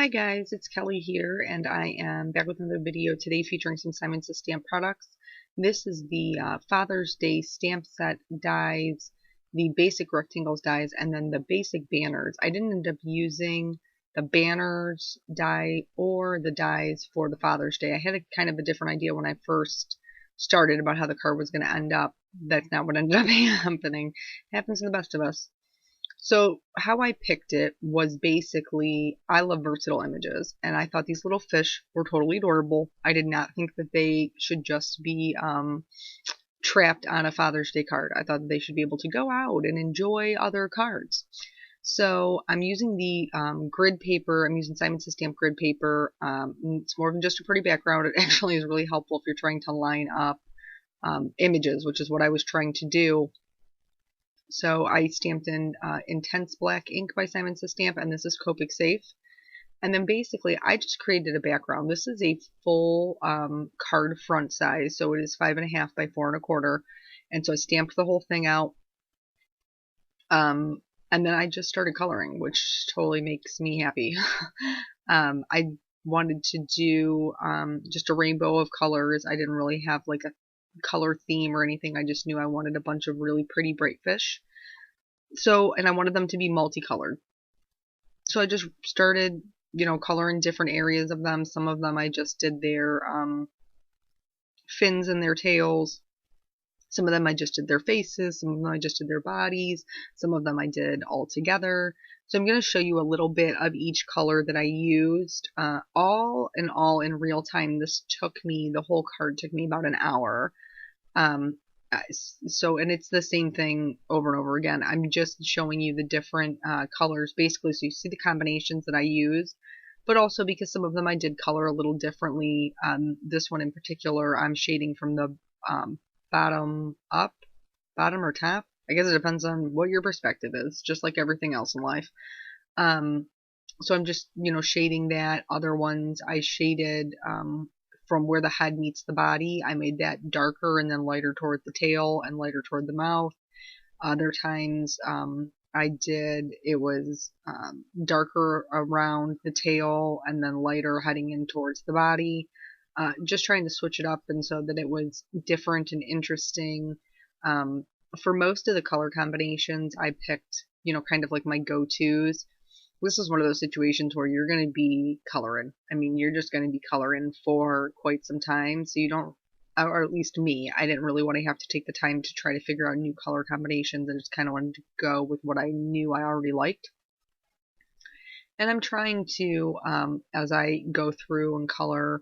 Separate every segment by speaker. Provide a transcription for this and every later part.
Speaker 1: Hi guys, it's Kelly here, and I am back with another video today featuring some Simon Says stamp products. This is the Father's Day stamp set dies, the basic rectangles dies, and then the basic banners. I didn't end up using the banners die or the dies for the Father's Day. I had a kind of a different idea when I first started about how the card was going to end up. That's not what ended up happening. It happens to the best of us. So how I picked it was basically, I love versatile images, and I thought these little fish were totally adorable. I did not think that they should just be trapped on a Father's Day card. I thought that they should be able to go out and enjoy other cards. So I'm using the grid paper. I'm using Simon Says stamp grid paper. It's more than just a pretty background. It actually is really helpful if you're trying to line up images, which is what I was trying to do. So I stamped in Intense Black ink by Simon Says Stamp, and this is Copic Safe. And then basically I just created a background. This is a full card front size, so it is 5.5 by 4.25. And so I stamped the whole thing out. And then I just started coloring, which totally makes me happy. I wanted to do just a rainbow of colors. I didn't really have like a color theme or anything. I just knew I wanted a bunch of really pretty bright fish. So, and I wanted them to be multicolored. So I just started, coloring different areas of them. Some of them I just did their fins and their tails. Some of them I just did their faces. Some of them I just did their bodies. Some of them I did all together. So I'm going to show you a little bit of each color that I used. All in all, in real time, the whole card took me about an hour. And it's the same thing over and over again. I'm just showing you the different colors, basically, so you see the combinations that I used, but also because some of them I did color a little differently. This one in particular, I'm shading from the bottom up, bottom or top. I guess it depends on what your perspective is, just like everything else in life. So I'm just, shading that. Other ones I shaded from where the head meets the body. I made that darker and then lighter toward the tail and lighter toward the mouth. Other times it was darker around the tail and then lighter heading in towards the body. Just trying to switch it up and so that it was different and interesting. For most of the color combinations, I picked, kind of like my go-tos. This is one of those situations where you're going to be coloring. I mean, you're just going to be coloring for quite some time. So you don't, or at least me, I didn't really want to have to take the time to try to figure out new color combinations. I just kind of wanted to go with what I knew I already liked. And I'm trying to, as I go through and color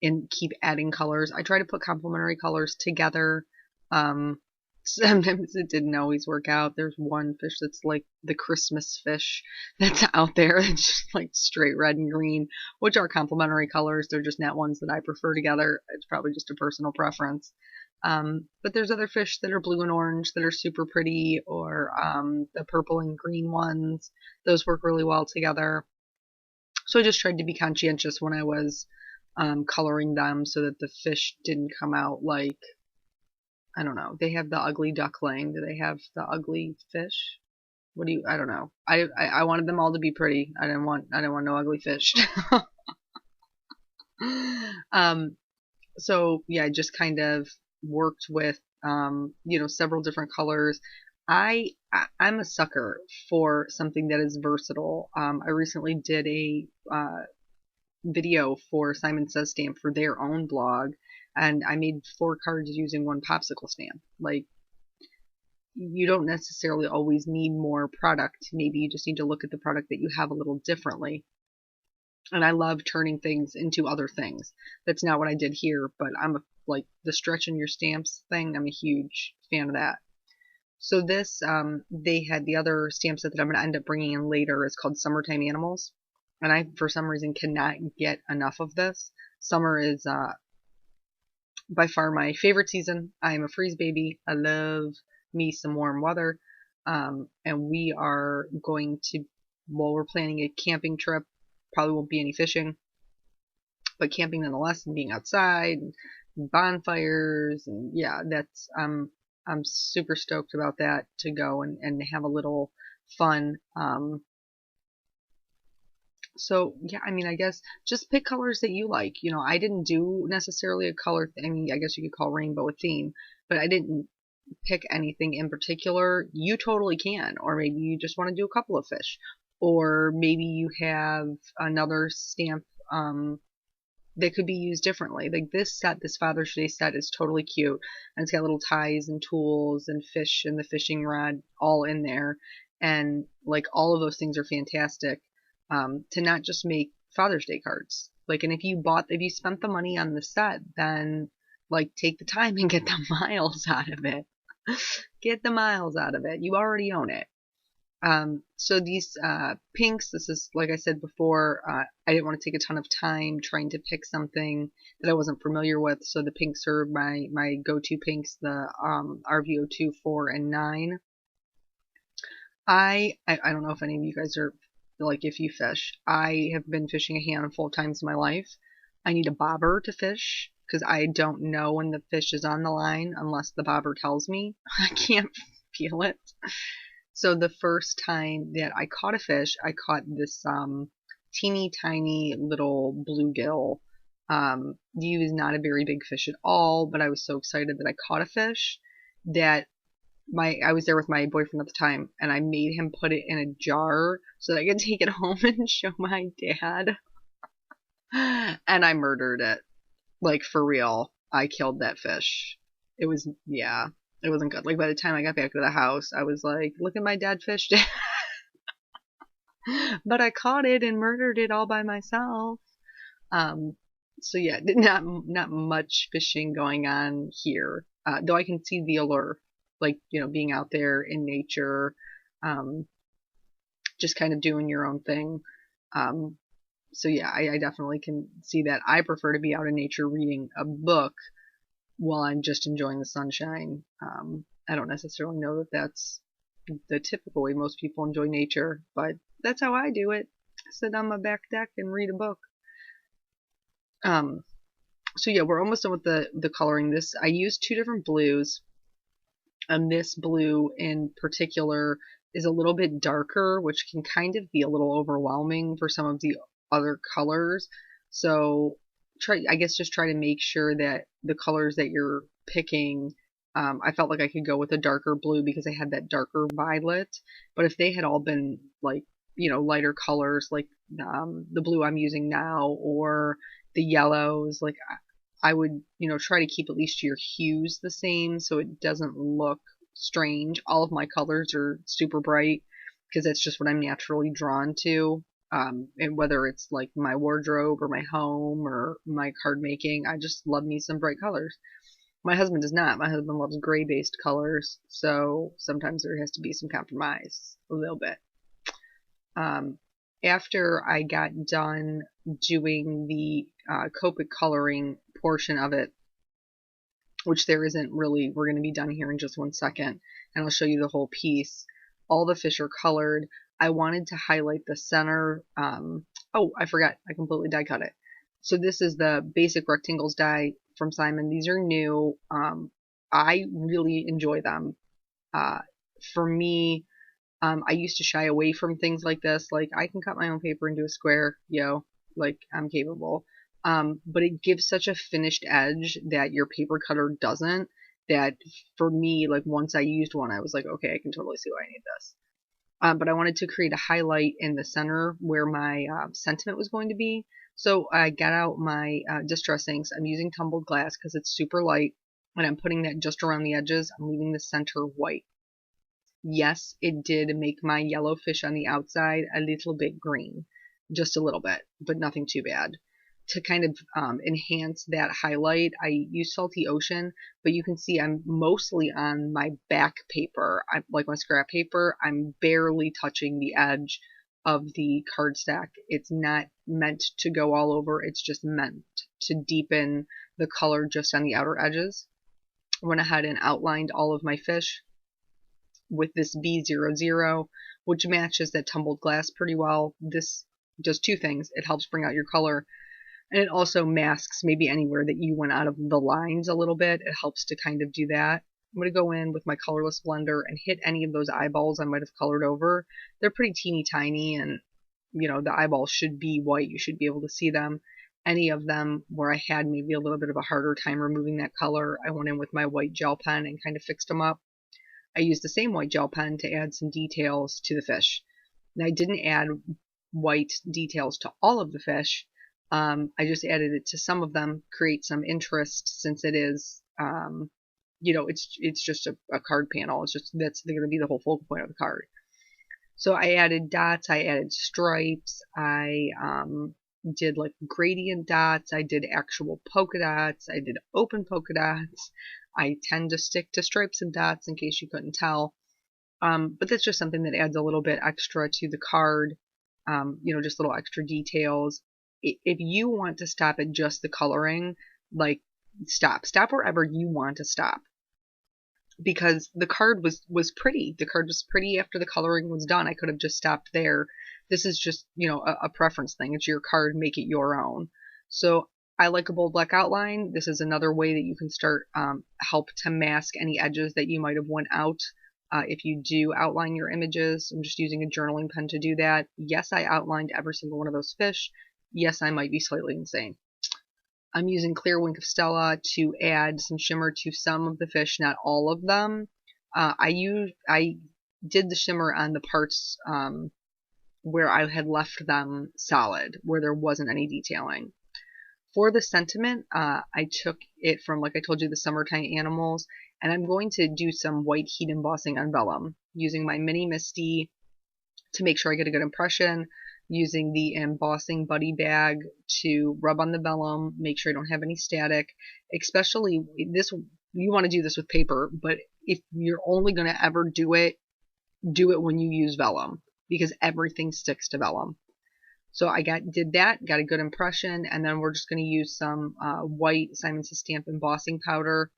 Speaker 1: and keep adding colors, I try to put complementary colors together. Sometimes it didn't always work out. There's one fish that's like the Christmas fish that's out there. It's just like straight red and green, which are complementary colors. They're just not ones that I prefer together. It's probably just a personal preference. But there's other fish that are blue and orange that are super pretty, or the purple and green ones. Those work really well together. So I just tried to be conscientious when I was coloring them so that the fish didn't come out like, I don't know. They have the ugly duckling. Do they have the ugly fish? I don't know. I wanted them all to be pretty. I didn't want no ugly fish. So yeah, I just kind of worked with, several different colors. I'm a sucker for something that is versatile. I recently did a video for Simon Says Stamp for their own blog, and I made 4 cards using 1 popsicle stamp. Like, you don't necessarily always need more product. Maybe you just need to look at the product that you have a little differently. And I love turning things into other things. That's not what I did here, but like the stretch in your stamps thing, I'm a huge fan of that. So this, they had the other stamp set that I'm going to end up bringing in later is called Summertime Animals. And I, for some reason, cannot get enough of this. Summer is by far my favorite season. I am a freeze baby. I love me some warm weather. And we are going to, we're planning a camping trip. Probably won't be any fishing, but camping nonetheless, and being outside, and bonfires, and yeah, that's, I'm super stoked about that, to go and have a little fun So yeah, I mean, I guess just pick colors that you like. You know, I didn't do necessarily a color. I mean, I guess you could call rainbow a theme, but I didn't pick anything in particular. You totally can, or maybe you just want to do a couple of fish, or maybe you have another stamp that could be used differently. Like this set, this Father's Day set is totally cute, and it's got little ties and tools and fish and the fishing rod all in there, and like all of those things are fantastic. To not just make Father's Day cards. Like, and if you spent the money on the set, then like take the time and get the miles out of it. Get the miles out of it. You already own it. So these pinks, this is, like I said before, I didn't want to take a ton of time trying to pick something that I wasn't familiar with. So the pinks are my go-to pinks, the RVO2, 4, and 9. I don't know if any of you guys are, like, if you fish. I have been fishing a handful of times in my life. I need a bobber to fish because I don't know when the fish is on the line unless the bobber tells me. I can't feel it. So the first time that I caught a fish, I caught this teeny tiny little bluegill. He was not a very big fish at all, but I was so excited that I caught a fish that I was there with my boyfriend at the time, and I made him put it in a jar so that I could take it home and show my dad. And I murdered it. Like, for real. I killed that fish. It was, yeah, it wasn't good. Like, by the time I got back to the house, I was like, look at my dad fished it. But I caught it and murdered it all by myself. Um, so yeah, not much fishing going on here. Though I can see the allure, like, you know, being out there in nature, um, just kind of doing your own thing. Um, so yeah, I definitely can see that. I prefer to be out in nature reading a book while I'm just enjoying the sunshine. I don't necessarily know that that's the typical way most people enjoy nature, but that's how I do it. Sit on my back deck and read a book. Um, so yeah, we're almost done with the coloring. This, I used two different blues. This blue in particular is a little bit darker, which can kind of be a little overwhelming for some of the other colors. So I guess just try to make sure that the colors that you're picking, I felt like I could go with a darker blue because I had that darker violet. But if they had all been like, you know, lighter colors like the blue I'm using now or the yellows, like I would, you know, try to keep at least your hues the same so it doesn't look strange. All of my colors are super bright because that's just what I'm naturally drawn to. And whether it's like my wardrobe or my home or my card making, I just love me some bright colors. My husband does not. My husband loves gray based colors, so sometimes there has to be some compromise a little bit. Um, After I got done doing the Copic coloring portion of it, which there isn't really, we're going to be done here in just 1 second, and I'll show you the whole piece. All the fish are colored. I wanted to highlight the center. Oh, I forgot. I completely die cut it. So this is the basic rectangles die from Simon. These are new. I really enjoy them. For me, I used to shy away from things like this. Like, I can cut my own paper into a square, yo, like, I'm capable. But it gives such a finished edge that your paper cutter doesn't, that for me, like, once I used one, I was like, okay, I can totally see why I need this. But I wanted to create a highlight in the center where my sentiment was going to be. So I got out my distress inks. I'm using tumbled glass because it's super light, and I'm putting that just around the edges. I'm leaving the center white. Yes, it did make my yellow fish on the outside a little bit green, just a little bit, but nothing too bad. To kind of enhance that highlight, I use Salty Ocean, but you can see I'm mostly on my back paper. Like my scrap paper, I'm barely touching the edge of the cardstock. It's not meant to go all over, it's just meant to deepen the color just on the outer edges. I went ahead and outlined all of my fish with this B00, which matches that tumbled glass pretty well. This does two things. It helps bring out your color, and it also masks maybe anywhere that you went out of the lines a little bit. It helps to kind of do that. I'm going to go in with my colorless blender and hit any of those eyeballs I might have colored over. They're pretty teeny tiny, and the eyeballs should be white. You should be able to see them. Any of them where I had maybe a little bit of a harder time removing that color, I went in with my white gel pen and kind of fixed them up. I used the same white gel pen to add some details to the fish. Now, I didn't add white details to all of the fish. I just added it to some of them, create some interest, since it is, it's just a card panel. That's going to be the whole focal point of the card. So I added dots, I added stripes, I did like gradient dots, I did actual polka dots, I did open polka dots. I tend to stick to stripes and dots in case you couldn't tell. But that's just something that adds a little bit extra to the card, just little extra details. If you want to stop at just the coloring, like stop wherever you want to stop. Because the card was pretty. The card was pretty after the coloring was done. I could have just stopped there. This is just, a preference thing. It's your card, make it your own. So I like a bold black outline. This is another way that you can start help to mask any edges that you might have went out if you do outline your images. I'm just using a journaling pen to do that. Yes, I outlined every single one of those fish. Yes, I might be slightly insane. I'm using Clear Wink of Stella to add some shimmer to some of the fish, not all of them. I did the shimmer on the parts where I had left them solid, where there wasn't any detailing. For the sentiment, I took it from, like I told you, the Summertime Animals, and I'm going to do some white heat embossing on vellum, using my Mini Misty to make sure I get a good impression, using the embossing buddy bag to rub on the vellum, make sure I don't have any static. Especially this, you want to do this with paper, but if you're only going to ever do it when you use vellum, because everything sticks to vellum. So I did that, got a good impression, and then we're just going to use some white Simon Says Stamp embossing powder.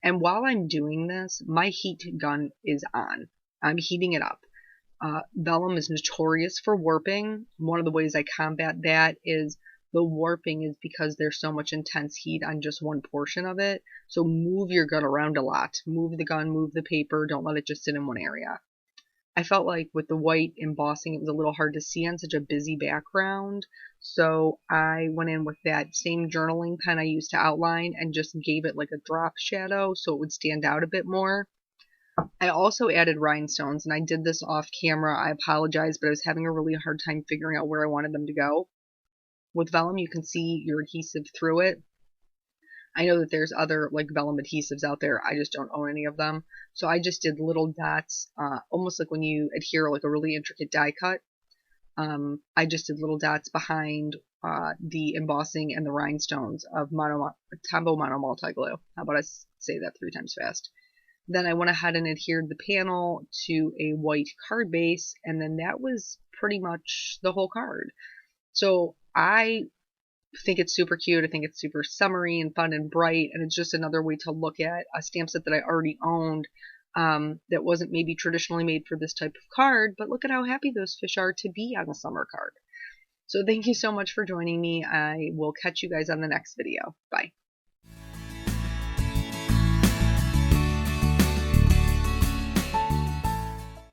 Speaker 1: And while I'm doing this, my heat gun is on. I'm heating it up. Vellum is notorious for warping. One of the ways I combat that is the warping is because there's so much intense heat on just one portion of it. So move your gun around a lot. Move the gun, move the paper. Don't let it just sit in one area. I felt like with the white embossing, it was a little hard to see on such a busy background. So I went in with that same journaling pen I used to outline and just gave it like a drop shadow so it would stand out a bit more. I also added rhinestones, and I did this off camera. I apologize, but I was having a really hard time figuring out where I wanted them to go. With vellum, you can see your adhesive through it. I know that there's other like vellum adhesives out there. I just don't own any of them. So I just did little dots, almost like when you adhere like a really intricate die cut. I just did little dots behind the embossing and the rhinestones of Tombow Mono Multi Glue. How about I say that 3 times fast? Then I went ahead and adhered the panel to a white card base, and then that was pretty much the whole card. So I think it's super cute. I think it's super summery and fun and bright, and it's just another way to look at a stamp set that I already owned that wasn't maybe traditionally made for this type of card, but look at how happy those fish are to be on a summer card. So thank you so much for joining me. I will catch you guys on the next video. Bye.